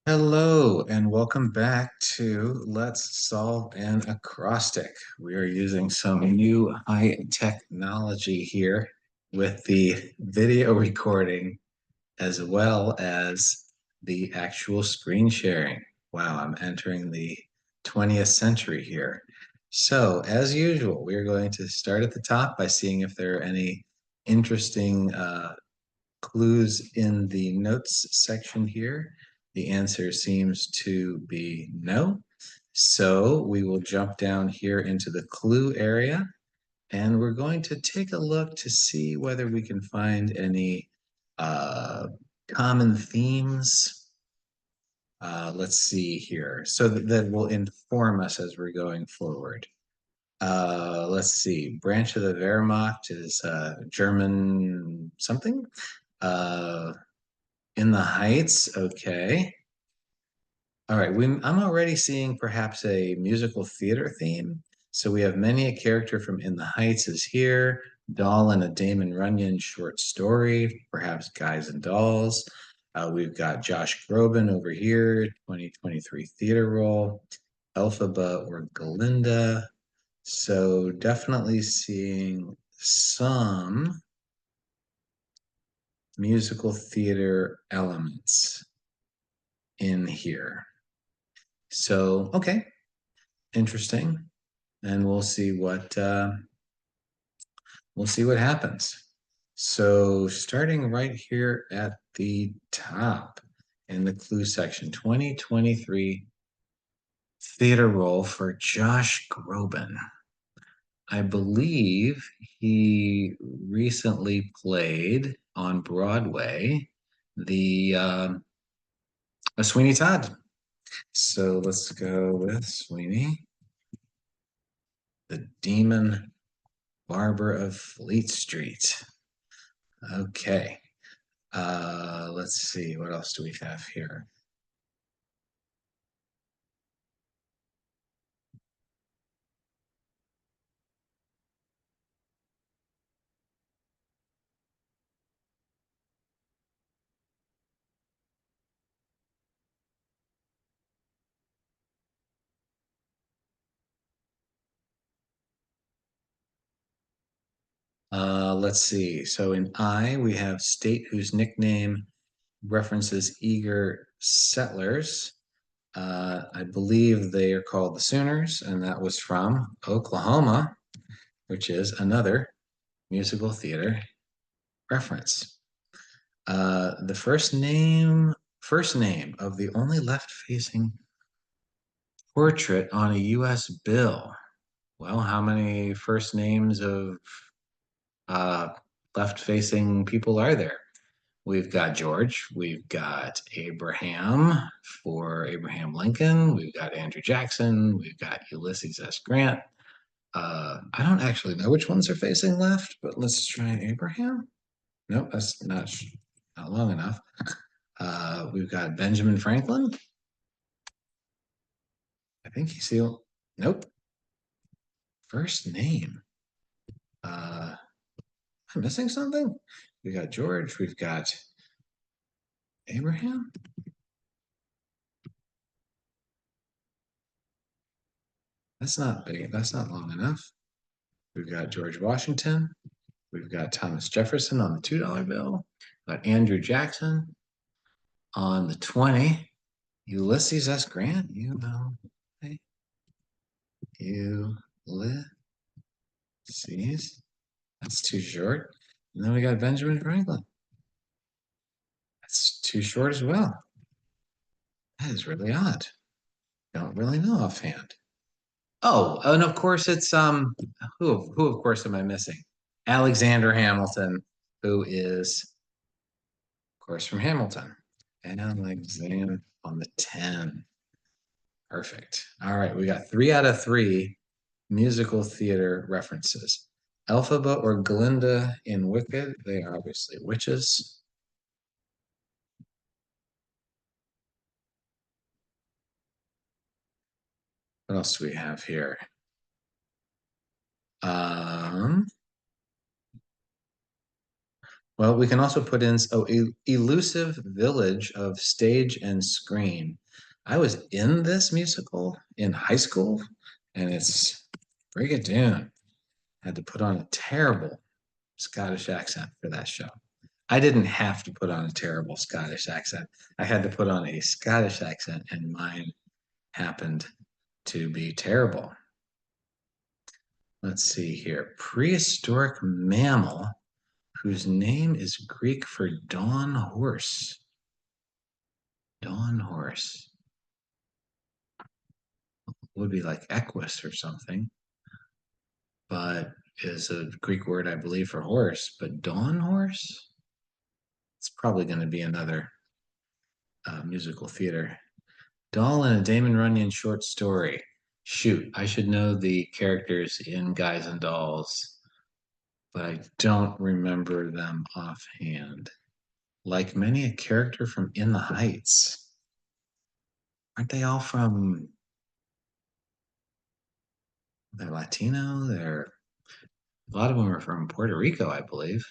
Hello and welcome back to Let's Solve an Acrostic. We are using some new high technology here with the video recording as well as the actual screen sharing. Wow, I'm entering the 20th century here. So, as usual, we are going to start at the top by seeing if there are any interesting clues in the notes section here. The answer seems to be no. So we will jump down here into the clue area and we're going to take a look to see whether we can find any common themes. Let's see here. So that will inform us as we're going forward. Let's see. Branch of the Wehrmacht is German something. Uh, In the Heights, okay. All right, I'm already seeing perhaps a musical theater theme. So we have many a character from In the Heights is here. Doll in a Damon Runyon short story, perhaps Guys and Dolls. We've got Josh Groban over here, 2023 theater role. Elphaba or Galinda. So definitely seeing some musical theater elements in here. So, okay, interesting. And we'll see what happens. So, starting right here at the top in the clue section, 2023 theater role for Josh Groban. I believe he recently played on Broadway the Sweeney Todd. So let's go with Sweeney, the Demon Barber of Fleet Street. Okay. Let's see. What else do we have here? Let's see. So in I, we have state whose nickname references eager settlers. I believe they are called the Sooners, and that was from Oklahoma, which is another musical theater reference. The first name of the only left-facing portrait on a U.S. bill. Well, how many first names of uh, left-facing people are there? We've got George. We've got Abraham for Abraham Lincoln. We've got Andrew Jackson. We've got Ulysses S. Grant. I don't actually know which ones are facing left, but let's try Abraham. Nope, that's not long enough. We've got Benjamin Franklin. I think he's the nope. First name. I'm missing something. We got George. We've got Abraham. That's not big. That's not long enough. We've got George Washington. We've got Thomas Jefferson on the $2 bill. We've got Andrew Jackson on the 20. Ulysses S. Grant. Ulysses. That's too short. And then we got Benjamin Franklin. That's too short as well. That is really odd. Don't really know offhand. Oh, and of course it's who of course am I missing? Alexander Hamilton, who is of course from Hamilton. Alexander on the 10. Perfect. All right, we got 3 out of 3 musical theater references. Elphaba or Glinda in Wicked, they are obviously witches. What else do we have here? Um, Well, we can also put in, oh, elusive village of stage and screen. I was in this musical in high school, and it's Brigadoon. Had to put on a terrible Scottish accent for that show. I didn't have to put on a terrible Scottish accent. I had to put on a Scottish accent, and mine happened to be terrible. Let's see here. Prehistoric mammal whose name is Greek for dawn horse. Dawn horse. Would be like equus or something, but is a Greek word, I believe, for horse. But dawn horse? It's probably going to be another musical theater. Doll in a Damon Runyon short story. Shoot, I should know the characters in Guys and Dolls, but I don't remember them offhand. Like many a character from In the Heights. Aren't they all from, they're Latino? They're, a lot of them are from Puerto Rico, I believe.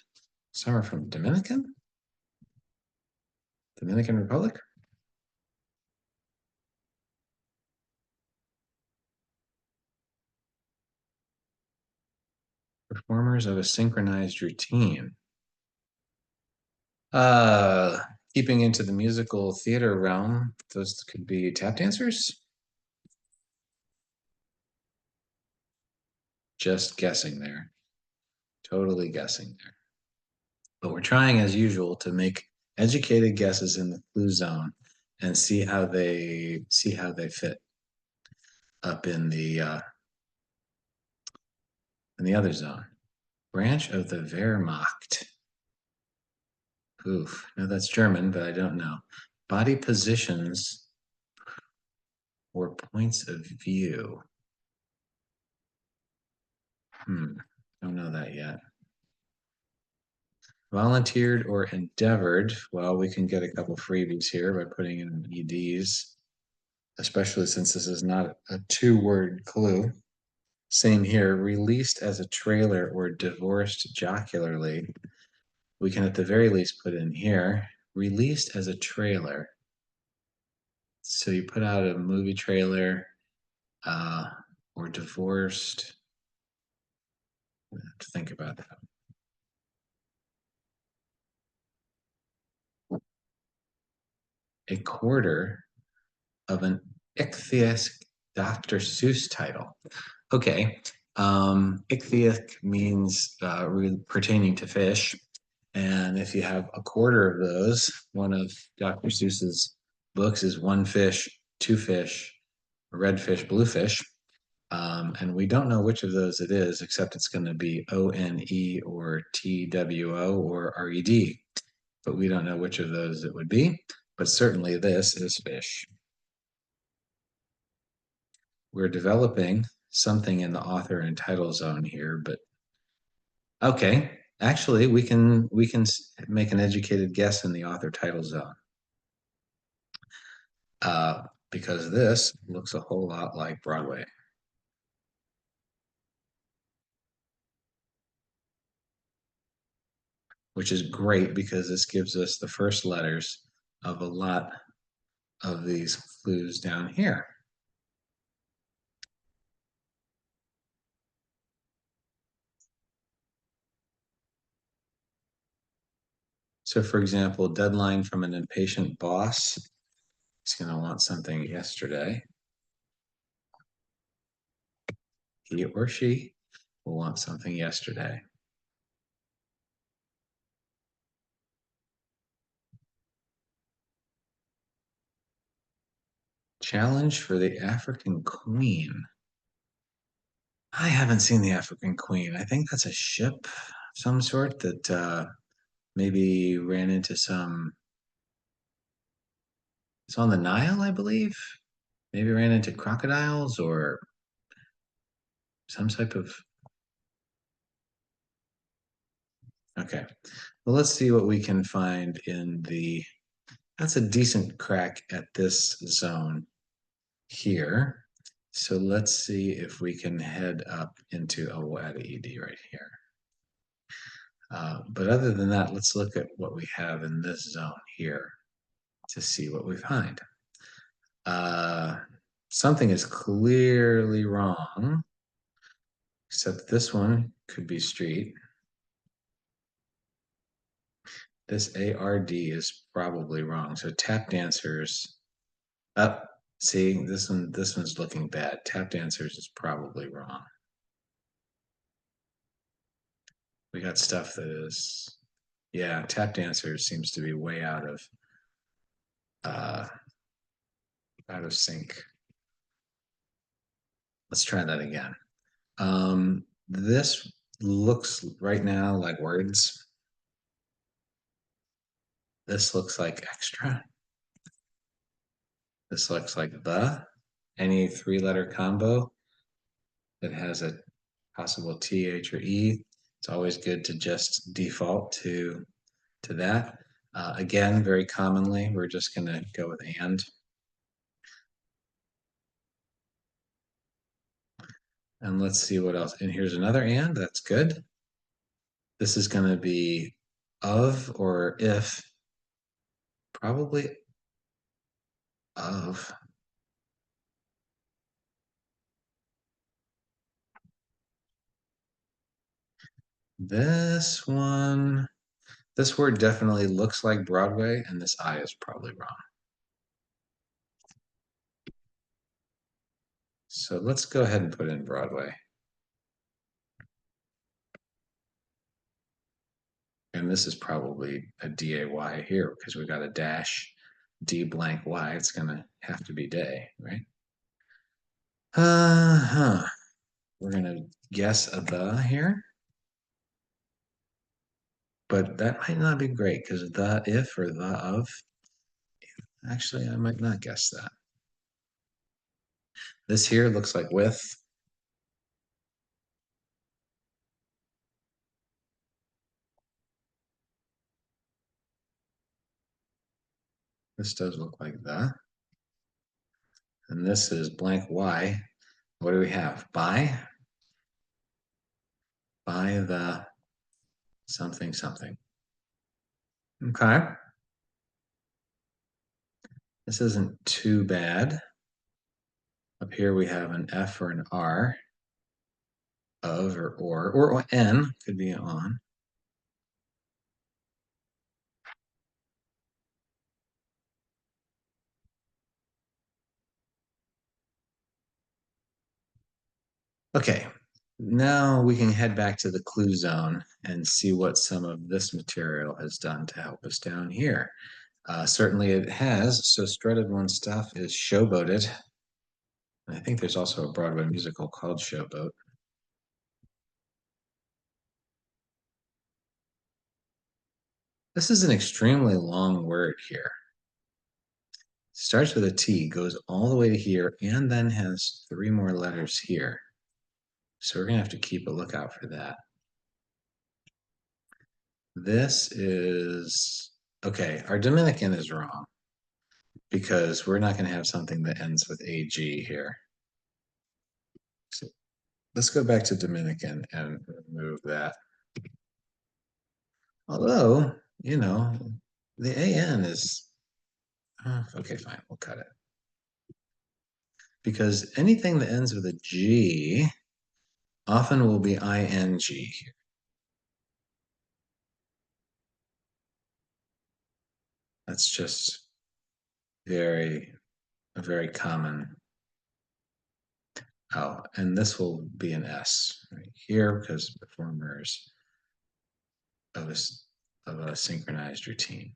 Some are from Dominican Republic. Performers of a synchronized routine. Uh, Keeping into the musical theater realm, those could be tap dancers. Just guessing there. Totally guessing there. But we're trying as usual to make educated guesses in the clue zone and see how they fit up in the other zone. Branch of the Wehrmacht. Oof, no, that's German, but I don't know. Body positions or points of view. Don't know that yet. Volunteered or endeavored. Well, we can get a couple freebies here by putting in EDs, especially since this is not a two-word clue. Same here, released as a trailer or divorced jocularly. We can at the very least put in here, released as a trailer. So you put out a movie trailer or divorced. I have to think about that. A quarter of an ichthyus Dr. Seuss title. Okay, ichthyus means pertaining to fish. And if you have a quarter of those, one of Dr. Seuss's books is one fish, two fish, red fish, blue fish. And we don't know which of those it is, except it's going to be ONE or TWO or RED. But we don't know which of those it would be. But certainly this is fish. We're developing something in the author and title zone here, but okay. Actually, we can make an educated guess in the author title zone. Because this looks a whole lot like Broadway. Which is great because this gives us the first letters of a lot of these clues down here. So for example, deadline from an impatient boss. He's going to want something yesterday. He or she will want something yesterday. Challenge for the African Queen. I haven't seen the African Queen. I think that's a ship of some sort that maybe ran into some. It's on the Nile, I believe. Maybe ran into crocodiles or some type of. Okay. Well, let's see what we can find in the. That's a decent crack at this zone here. So let's see if we can head up into, oh, we'll add an ED right here. But other than that, let's look at what we have in this zone here to see what we find. Something is clearly wrong, except this one could be street. This ARD is probably wrong. So tap dancers, up. See, this one's looking bad. Tap dancers is probably wrong. We got stuff that is, yeah, tap dancers seems to be way uh, out of sync. Let's try that again. This looks right now like words. This looks like extra. This looks like the. Any three-letter combo that has a possible TH or E. It's always good to just default to that. Again, very commonly, we're just going to go with and. And let's see what else. And here's another and. That's good. This is going to be of or if. Probably of. This one, this word definitely looks like Broadway, and this I is probably wrong. So let's go ahead and put in Broadway. And this is probably a DAY here because we got a dash D blank Y. It's going to have to be day, right? Uh-huh. We're going to guess a the here. But that might not be great because the if or the of. Actually, I might not guess that. This here looks like with. This does look like the. And this is blank Y. What do we have? By the something something. Okay. This isn't too bad. Up here we have an F or an R. Of or N could be on. Okay, now we can head back to the clue zone and see what some of this material has done to help us down here. Certainly it has. So Strutted One Stuff is Showboated. I think there's also a Broadway musical called Showboat. This is an extremely long word here. Starts with a T, goes all the way to here, and then has 3 more letters here. So we're gonna have to keep a lookout for that. This is, okay, our Dominican is wrong because we're not gonna have something that ends with AG here. So let's go back to Dominican and remove that. Although, you know, the AN is, okay, fine, we'll cut it. Because anything that ends with a G often will be ING here. That's just a very common. Oh, and this will be an S right here because performers of a synchronized routine.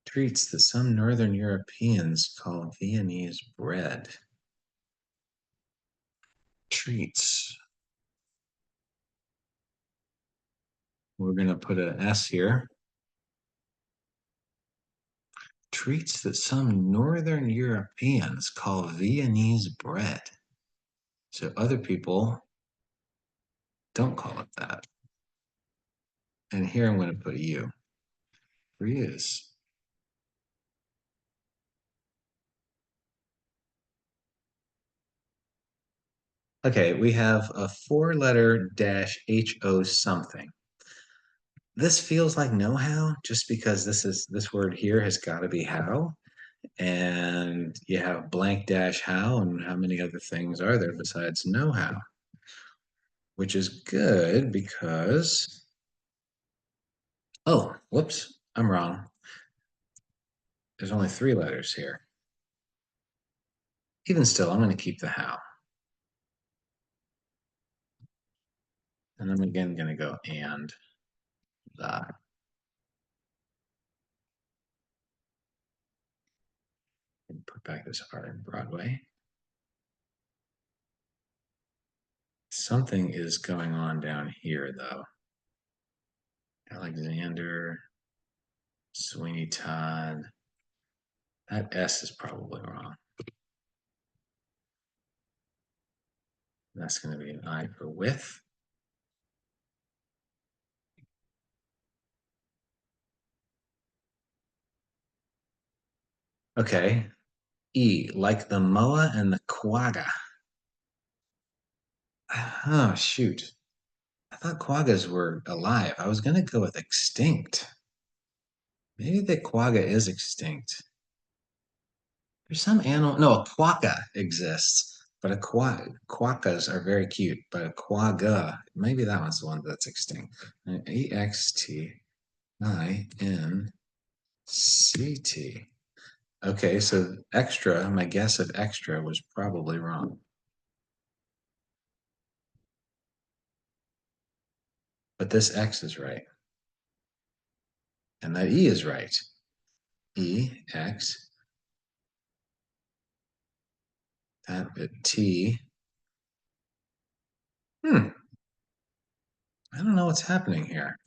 Treats that some Northern Europeans call Viennese bread. Treats. We're going to put an S here. Treats that some Northern Europeans call Viennese bread. So other people don't call it that. And here I'm going to put a U for use. Okay, we have a four-letter dash HO something. This feels like know-how just because this word here has got to be how. And you have blank dash how, and how many other things are there besides know-how? Which is good because, oh, whoops, I'm wrong. There's only three letters here. Even still, I'm going to keep the how. And I'm again going to go and the. And put back this R in Broadway. Something is going on down here, though. Alexander, Sweeney Todd. That S is probably wrong. That's going to be an I for with. Okay. E, like the moa and the quagga. Oh, shoot. I thought quaggas were alive. I was going to go with extinct. Maybe the quagga is extinct. There's some animal. No, a quagga exists, but quaggas are very cute. But a quagga, maybe that one's the one that's extinct. Extinct. Okay, so extra, my guess of extra was probably wrong. But this X is right. And that E is right. E, X, that T. I don't know what's happening here.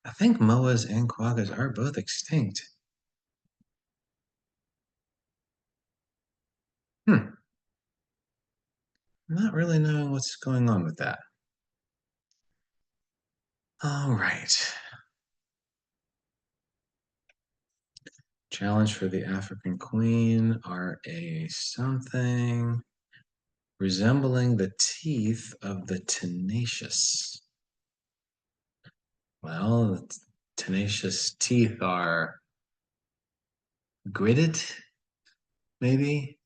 I think moas and quaggas are both extinct. I'm not really knowing what's going on with that. All right. Challenge for the African Queen, RA something. Resembling the teeth of the tenacious. Well, the tenacious teeth are gritted, maybe?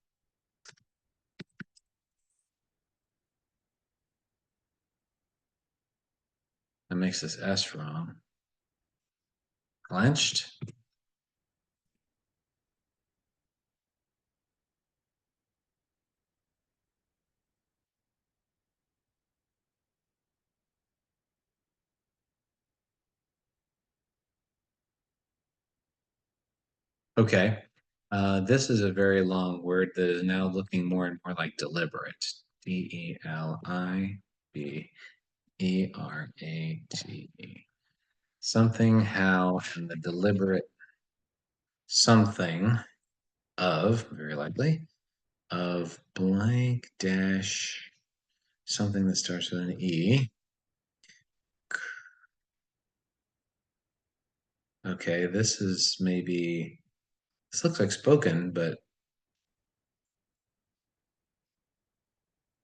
That makes this S wrong. Clenched? Okay. This is a very long word that is now looking more and more like deliberate. Deliberate. Something, how, and the deliberate something of, very likely, of blank dash something that starts with an E. Okay, this is maybe, this looks like spoken, but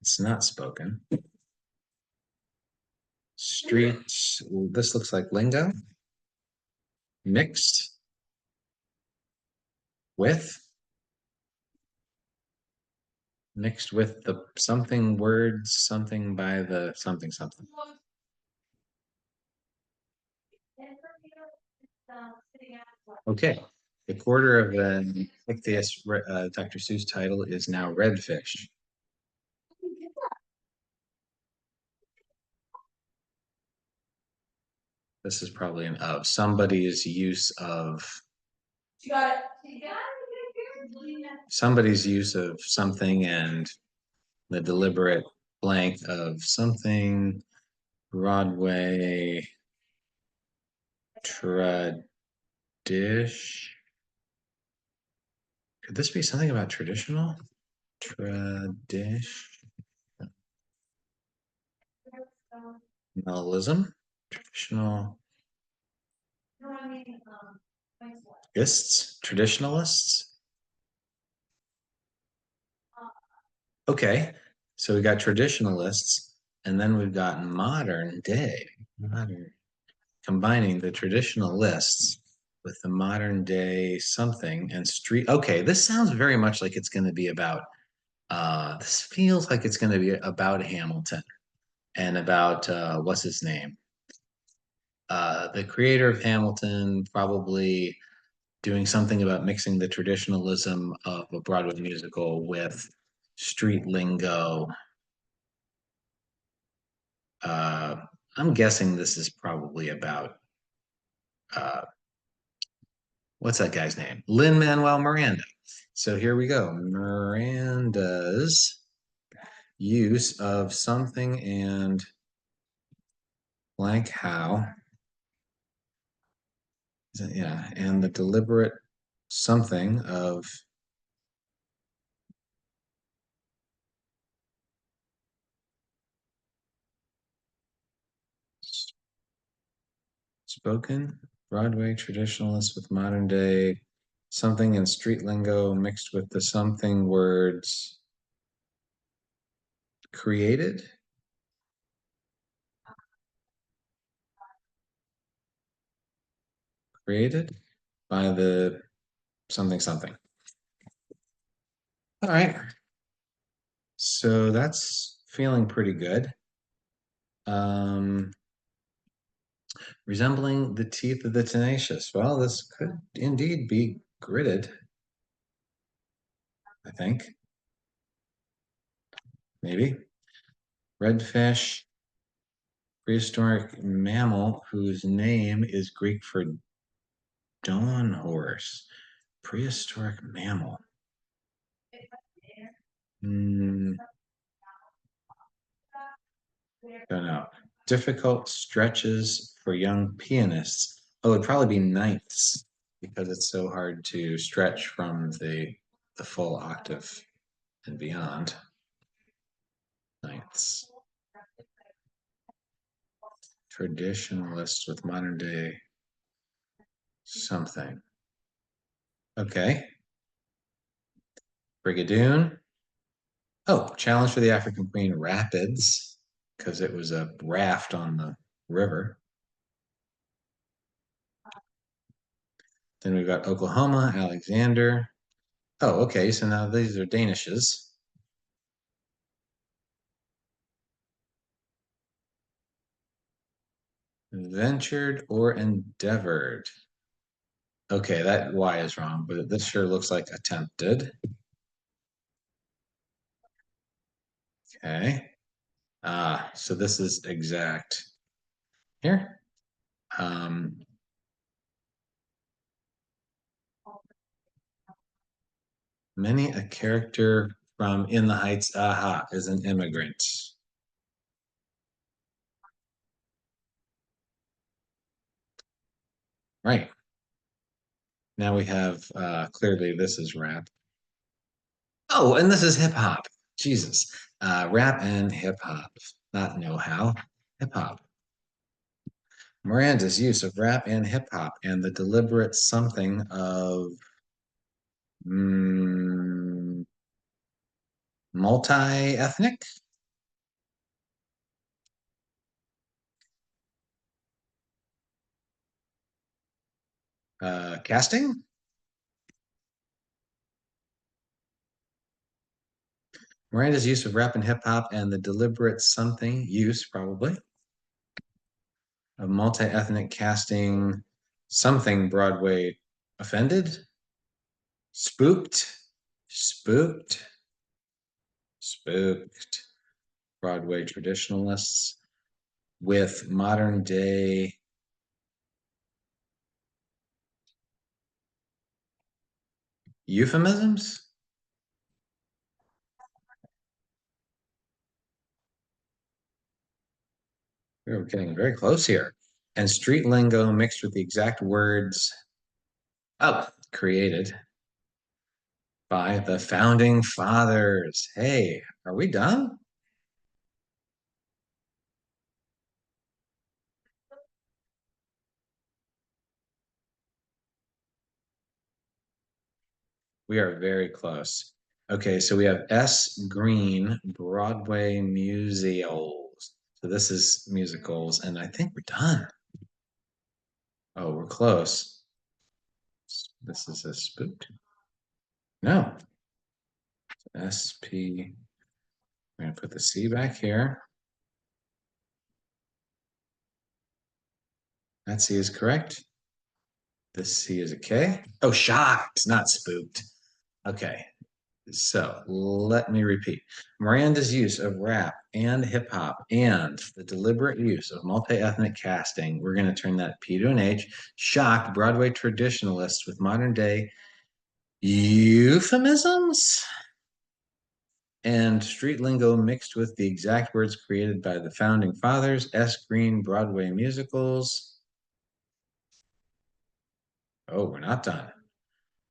it's not spoken. Streets, this looks like lingo. Mixed with, mixed with the something words, something by the something something. Okay, the quarter of an Ichthys Dr. Seuss title is now redfish. This is probably an of. Somebody's use of. Somebody's use of something and the deliberate blank of something. Broadway tradish. Could this be something about traditional? Traditionalism? Traditional. Traditionalists? Okay, so we got traditionalists, and then we've got modern day, modern, combining the traditional lists with the modern day something and street. Okay, this sounds very much like it's going to be about. This feels like it's going to be about Hamilton and about what's his name, the creator of Hamilton, probably doing something about mixing the traditionalism of a Broadway musical with street lingo. Uh, I'm guessing this is probably about uh, what's that guy's name? Lin-Manuel Miranda. So here we go. Miranda's use of something and blank how. Yeah, and the deliberate something of spoken Broadway traditionalists with modern day something in street lingo mixed with the something words created created by the something something. All right. So that's feeling pretty good. Um, resembling the teeth of the tenacious. Well, this could indeed be gridded, I think. Maybe. Redfish, prehistoric mammal whose name is Greek for dawn horse. Prehistoric mammal. Hmm, don't know. Difficult stretches for young pianists. Oh, it'd probably be ninths because it's so hard to stretch from the full octave and beyond. Ninths. Traditionalists with modern day something. Okay. Brigadoon. Oh, challenge for the African Queen Rapids because it was a raft on the river. Then we've got Oklahoma, Alexander. Oh, okay. So now these are Danishes. Ventured or endeavored. Okay, that Y is wrong, but this sure looks like attempted. Okay. So this is exact here. Um, many a character from In the Heights, aha, is an immigrant. Right. Now we have clearly this is rap. Oh, and this is hip hop. Jesus. Rap and hip hop. Not know how. Hip hop. Miranda's use of rap and hip hop and the deliberate something of mm, multi-ethnic casting. Miranda's use of rap and hip hop and the deliberate something use probably of multi-ethnic casting something Broadway offended, spooked, spooked, spooked Broadway traditionalists with modern day euphemisms. We're getting very close here. And street lingo mixed with the exact words created by the founding fathers. Hey, are we done? We are very close. Okay, so we have S. Green, Broadway musicals. So this is musicals, and I think we're done. Oh, we're close. This is a spooked. No. SP. We're gonna put the C back here. That C is correct. This C is a K. Oh, shocked, not spooked. Okay, so let me repeat. Miranda's use of rap and hip hop and the deliberate use of multi-ethnic casting, we're going to turn that P to an H, shocked Broadway traditionalists with modern day euphemisms and street lingo mixed with the exact words created by the founding fathers, S. Green Broadway musicals. Oh, we're not done.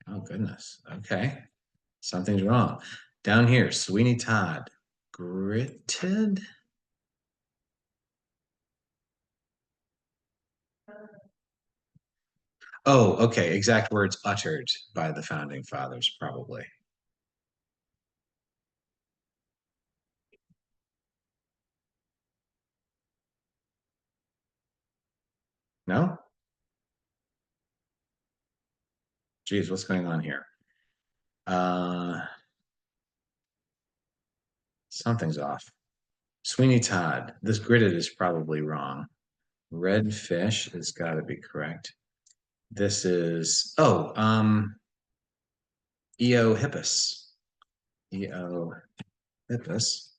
Oh, goodness. Okay. Something's wrong. Down here, Sweeney Todd. Gritted? Oh, okay. Exact words uttered by the founding fathers, probably. No? Geez, what's going on here? Uh, Something's off. Sweeney Todd. This gritted is probably wrong. Red fish has got to be correct. This is Eo hippus. Eo hippus.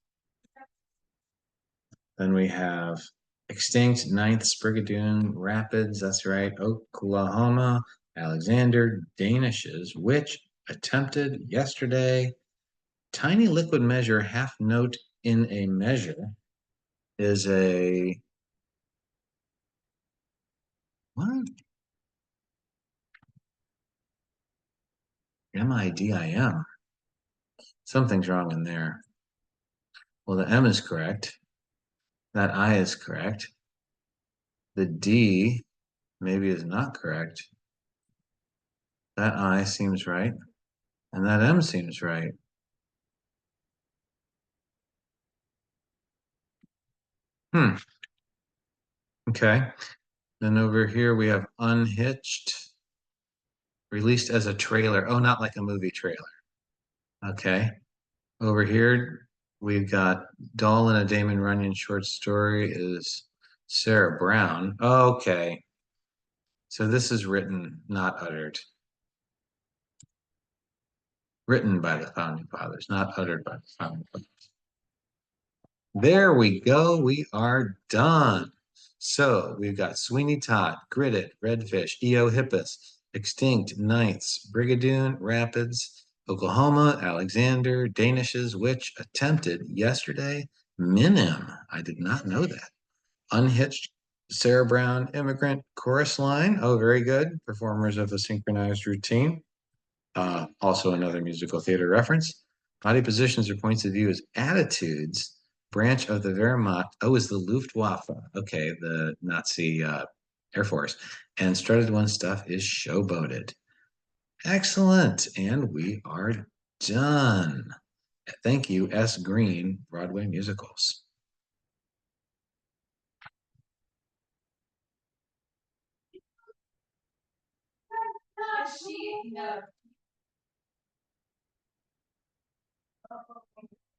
Then we have extinct Ninth Sprigadoon Rapids. That's right. Oklahoma. Alexander Danishes, which attempted yesterday. Tiny liquid measure, half note in a measure is a what? MIDIM. Something's wrong in there. Well, the M is correct. That I is correct. The D maybe is not correct. That I seems right. And that M seems right. Hmm. Okay. Then over here we have Unhitched, released as a trailer. Oh, not like a movie trailer. Okay. Over here we've got Doll in a Damon Runyon short story is Sarah Brown. Okay. So this is written, not uttered. Written by the founding fathers, not uttered by the founding fathers. There we go. We are done. So we've got Sweeney Todd, Gritted, Redfish, Eo Hippus, Extinct, Ninths, Brigadoon, Rapids, Oklahoma, Alexander, Danishes, which attempted yesterday, Minim. I did not know that. Unhitched, Sarah Brown, Immigrant, Chorus Line. Oh, very good. Performers of a synchronized routine. Also another musical theater reference. Body positions or points of view as attitudes, branch of the Wehrmacht. Oh, is the Luftwaffe. Okay, the Nazi Air Force. And started one stuff is showboated. Excellent. And we are done. Thank you, S. Green, Broadway Musicals.